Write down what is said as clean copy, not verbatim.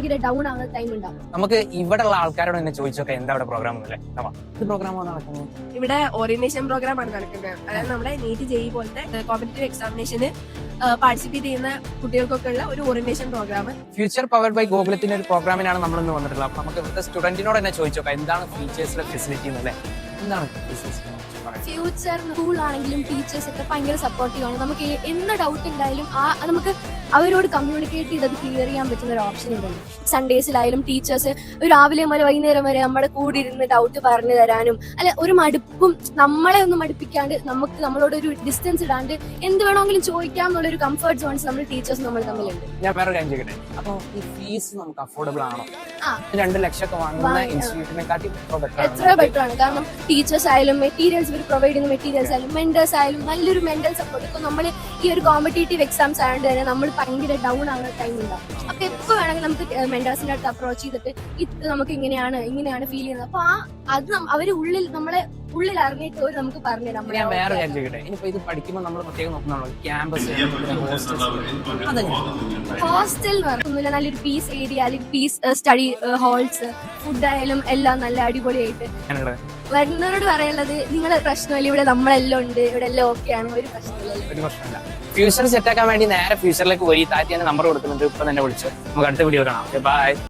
ഭയങ്കര ഡൗൺ ആവുന്ന ടൈം ഉണ്ടാവും. നമുക്ക് ഇവിടെ ഉള്ള ആൾക്കാരോട് തന്നെ ചോദിച്ചോക്കെ എന്താ ഇവിടെ പ്രോഗ്രാം അല്ലേ? പ്രോഗ്രാമാണ് നടക്കുന്നത്. ഇവിടെ ഓറിയന്റേഷൻ പ്രോഗ്രാം ആണ് നടക്കുന്നത്. അതായത് നമ്മുടെ നീറ്റ് ജെഇ പോലത്തെ കോമ്പറ്റീവ് എക്സാമിനേഷന് പാർട്ടിസിപ്പേറ്റ് ചെയ്യുന്ന കുട്ടികൾക്കൊക്കെ ഉള്ള ഒരു orientation program. Future powered by ഗോകുലത്തിന്റെ ഒരു പ്രോഗ്രാമിനാണ് നമ്മൾ ഇന്ന് വന്നിട്ടുള്ളത്. അപ്പൊ നമുക്ക് ഇവിടുത്തെ സ്റ്റുഡന്റിനോട് തന്നെ ചോദിച്ചോക്കാം എന്താണ് ഫീച്ചേഴ്സിലെ ഫെസിലിറ്റി എന്നല്ലേ? എന്താണ് ഫ്യൂച്ചർ സ്കൂൾ ആണെങ്കിലും ടീച്ചേഴ്സ് ഒക്കെ ഭയങ്കര സപ്പോർട്ടീവ് ആണ്. നമുക്ക് എന്ത് ഡൗട്ട് ഉണ്ടായാലും നമുക്ക് അവരോട് കമ്മ്യൂണിക്കേറ്റ് ചെയ്ത് അത് ക്ലിയർ ചെയ്യാൻ പറ്റുന്ന ഒരു ഓപ്ഷൻ ഉണ്ട്. സൺഡേസിലായാലും ടീച്ചേഴ്സ് രാവിലെ മുതൽ വൈകുന്നേരം വരെ നമ്മുടെ കൂടെ ഇരുന്ന് ഡൗട്ട് പറഞ്ഞു തരാനും അല്ല ഒരു മടുപ്പും നമ്മളെ ഒന്നും മടുപ്പിക്കാണ്ട് നമുക്ക് നമ്മളോട് ഒരു ഡിസ്റ്റൻസ് ഇടാണ്ട് എന്ത് വേണമെങ്കിലും ചോദിക്കാം എന്നുള്ളൊരു കംഫർട്ട് സോൺസ് നമ്മൾ ടീച്ചേഴ്സ് നമ്മൾ തമ്മിലുണ്ട്. ഞാൻ വേറെ കാര്യം ചോദിക്കട്ടെ, അപ്പൊ ഈ ഫീസ് നമുക്ക് അഫോർഡബിൾ ആണോ? 2 ലക്ഷം വാങ്ങുന്ന ഇൻസ്റ്റിറ്റ്യൂട്ടിനെക്കാട്ടി എത്ര ബെറ്റർ ആണ്. കാരണം ടീച്ചേഴ്സ് ആയാലും മെറ്റീരിയൽസ് ഇവർ പ്രൊവൈഡ് ചെയ്യുന്ന മെറ്റീരിയൽസ് ആയാലും മെന്റേഴ്സ് ആയാലും നല്ലൊരു മെന്റൽ സപ്പോർട്ട്. ഇപ്പൊ നമ്മൾ ഈ ഒരു കോമ്പറ്റേറ്റീവ് എക്സാംസ് ആയതുകൊണ്ട് തന്നെ നമ്മൾ ഭയങ്കര ഡൗൺ ആവുന്ന ടൈം ഉണ്ടാവും. അപ്പൊ എപ്പോൾ വേണമെങ്കിൽ നമുക്ക് മെന്റേഴ്സിന്റെ അടുത്ത് അപ്രോച്ച് ചെയ്തിട്ട് ഇത് നമുക്ക് ഇങ്ങനെയാണ് ഫീൽ ചെയ്യുന്നത്. അപ്പൊ അത് അവര് നമ്മളെ ഉള്ളിൽ അറിഞ്ഞിട്ട് ഒരു നമുക്ക് പറഞ്ഞുതരാം. ഞാൻ വേറെ കാര്യം ചോദിക്കട്ടെ, ഇനിയിപ്പോ ഇത് പഠിക്കുമ്പോൾ നമ്മൾ പ്രത്യേകം നോക്കുന്നുള്ളൂ ക്യാമ്പസ് ഹോസ്റ്റൽ വർക്കൊന്നുമില്ല. നല്ലൊരു പീസ് ഏരിയ അല്ലെങ്കിൽ പീസ് സ്റ്റഡി ഹാൾസ് ഫുഡ് ആയാലും എല്ലാം നല്ല അടിപൊളിയായിട്ട്. വരുന്നവരോട് പറയാനുള്ളത് നിങ്ങളെ പ്രശ്നമില്ല, ഇവിടെ നമ്മളെല്ലാം ഉണ്ട്, ഇവിടെ എല്ലാം ഓക്കെ ആണ്, ഒരു പ്രശ്നമില്ല. ഫ്യൂച്ചർ സെറ്റ് ആക്കാൻ വേണ്ടി നേരെ ഫ്യൂച്ചറിലേക്ക് പോയി താറ്റിന്റെ നമ്പർ കൊടുക്കുന്നുണ്ട്. ഇപ്പൊ തന്നെ വിളിച്ചു. നമുക്ക് അടുത്ത വീഡിയോ കാണാം. ബൈ.